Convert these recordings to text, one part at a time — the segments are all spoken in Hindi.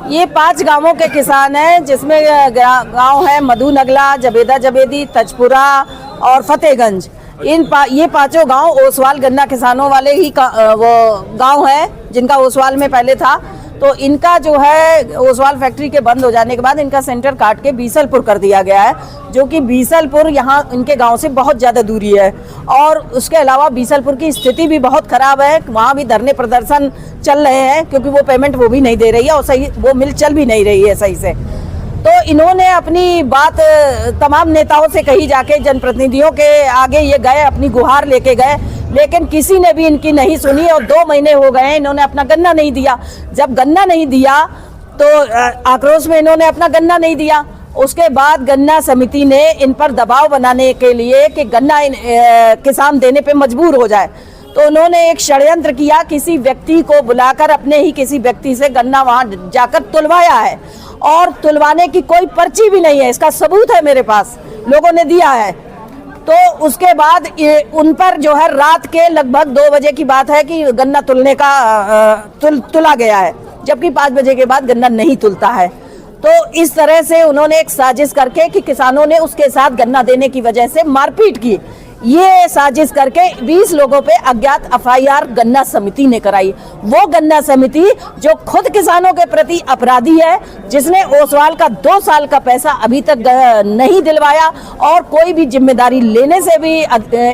ये 5 गांवों के किसान हैं, जिसमें गांव है मधु नगला, जबेदा जबेदी, तजपुरा और फतेहगंज। ये 5 गांव ओसवाल गन्ना किसानों वाले ही वो गांव है, जिनका ओसवाल में पहले था। तो इनका जो है ओसवाल फैक्ट्री के बंद हो जाने के बाद इनका सेंटर काट के बीसलपुर कर दिया गया है, जो कि बीसलपुर यहाँ इनके गांव से बहुत ज़्यादा दूरी है। और उसके अलावा बीसलपुर की स्थिति भी बहुत ख़राब है, वहाँ भी धरने प्रदर्शन चल रहे हैं, क्योंकि वो पेमेंट वो भी नहीं दे रही है और सही वो मिल चल भी नहीं रही है सही से। तो इन्होंने अपनी बात तमाम नेताओं से कही, जाके जनप्रतिनिधियों के आगे ये गए, अपनी गुहार लेके गए, लेकिन किसी ने भी इनकी नहीं सुनी। और 2 महीने हो गए इन्होंने अपना गन्ना नहीं दिया। जब गन्ना नहीं दिया तो आक्रोश में इन्होंने अपना गन्ना नहीं दिया। उसके बाद गन्ना समिति ने इन पर दबाव बनाने के लिए कि गन्ना किसान देने पे मजबूर हो जाए, तो उन्होंने एक षड्यंत्र किया, किसी व्यक्ति को बुलाकर अपने ही किसी व्यक्ति से गन्ना वहां जाकर तुलवाया है। और तुलवाने की कोई पर्ची भी नहीं है, इसका सबूत है मेरे पास, लोगों ने दिया है। तो उसके बाद उन पर जो है रात के लगभग 2 बजे की बात है कि गन्ना तुलने का तुला गया है, जबकि 5 बजे के बाद गन्ना नहीं तुलता है। तो इस तरह से उन्होंने एक साजिश करके कि किसानों ने उसके साथ गन्ना देने की वजह से मारपीट की, ये साजिश करके 20 लोगों पे अज्ञात FIR गन्ना समिति ने कराई। वो गन्ना समिति जो खुद किसानों के प्रति अपराधी है, जिसने ओसवाल का 2 साल का पैसा अभी तक नहीं दिलवाया और कोई भी जिम्मेदारी लेने से भी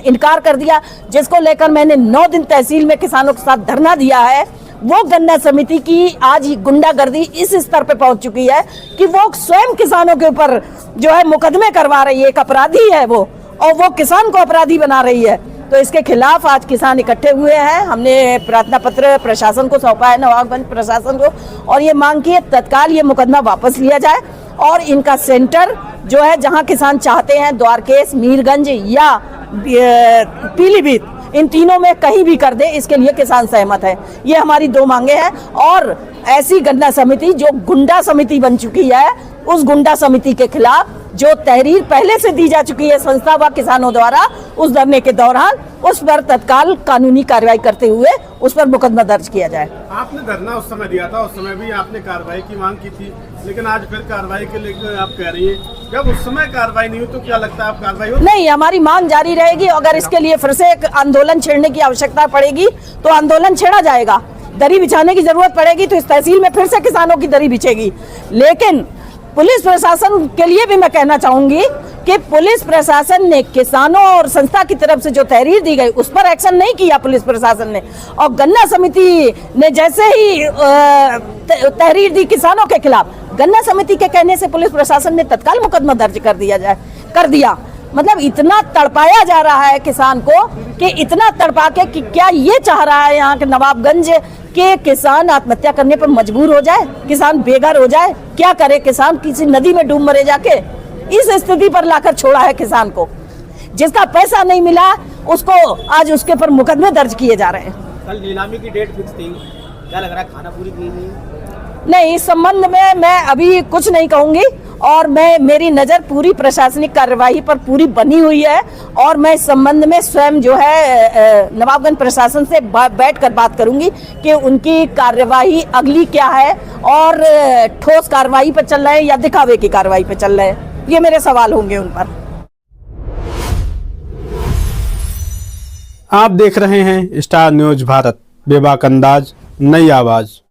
इनकार कर दिया, जिसको लेकर मैंने 9 दिन तहसील में किसानों के साथ धरना दिया है। वो गन्ना समिति की आज गुंडागर्दी इस स्तर पे पहुंच चुकी है कि वो स्वयं किसानों के ऊपर जो है मुकदमे करवा रही है, एक अपराधी है वो, और वो किसान को अपराधी बना रही है। तो इसके खिलाफ आज किसान इकट्ठे हुए हैं। हमने प्रार्थना पत्र प्रशासन को सौंपा है, नवाबगंज प्रशासन को, और ये मांग की है तत्काल ये मुकदमा वापस लिया जाए और इनका सेंटर जो है जहां किसान चाहते हैं, द्वारकेश, मीरगंज या पीलीभीत, इन तीनों में कहीं भी कर दे, इसके लिए किसान सहमत है। ये हमारी 2 मांगे हैं। और ऐसी गन्ना समिति जो गुंडा समिति बन चुकी है, उस गुंडा समिति के खिलाफ जो तहरीर पहले से दी जा चुकी है संस्था व किसानों द्वारा उस धरने के दौरान, उस पर तत्काल कानूनी कार्रवाई करते हुए उस पर मुकदमा दर्ज किया जाए। आपने धरना उस समय दिया था, उस समय भी आपने कार्रवाई की मांग की थी, लेकिन आज फिर कार्रवाई के लिए आप कह रही हैं। जब उस समय कार्रवाई नहीं हुई तो क्या लगता है आप कार्रवाई हो? नहीं, हमारी मांग जारी रहेगी। अगर इसके लिए फिर से एक आंदोलन छेड़ने की आवश्यकता पड़ेगी तो आंदोलन छेड़ा जाएगा। दरी बिछाने की जरूरत पड़ेगी तो इस तहसील में फिर से किसानों की दरी बिछेगी। लेकिन पुलिस प्रशासन के लिए भी मैं कहना चाहूंगी कि पुलिस प्रशासन ने किसानों और संस्था की तरफ से जो तहरीर दी गई उस पर एक्शन नहीं किया पुलिस प्रशासन ने। और गन्ना समिति ने जैसे ही तहरीर दी किसानों के खिलाफ, गन्ना समिति के कहने से पुलिस प्रशासन ने तत्काल मुकदमा दर्ज कर दिया। मतलब इतना तड़पाया जा रहा है किसान को कि इतना तड़पा के कि क्या ये चाह रहा है यहाँ के नवाबगंज के किसान आत्महत्या करने पर मजबूर हो जाए, किसान बेघर हो जाए? क्या करे किसान? किसी नदी में डूब मरे जाके? इस स्थिति पर लाकर छोड़ा है किसान को। जिसका पैसा नहीं मिला उसको आज उसके पर मुकदमे दर्ज किए जा रहे हैं। कल नीलामी की डेट फिक्स थी, क्या लग रहा है खाना पूरी की नहीं? इस संबंध में मैं अभी कुछ नहीं कहूंगी और मेरी नज़र पूरी प्रशासनिक कार्यवाही पर पूरी बनी हुई है और मैं इस संबंध में स्वयं जो है नवाबगंज प्रशासन से बैठकर बात करूंगी कि उनकी कार्यवाही अगली क्या है और ठोस कार्रवाई पर चल रहे हैं या दिखावे की कार्रवाई पर चल रहे हैं। ये मेरे सवाल होंगे उन पर। आप देख रहे हैं स्टार न्यूज भारत, बेबाक अंदाज, नई आवाज।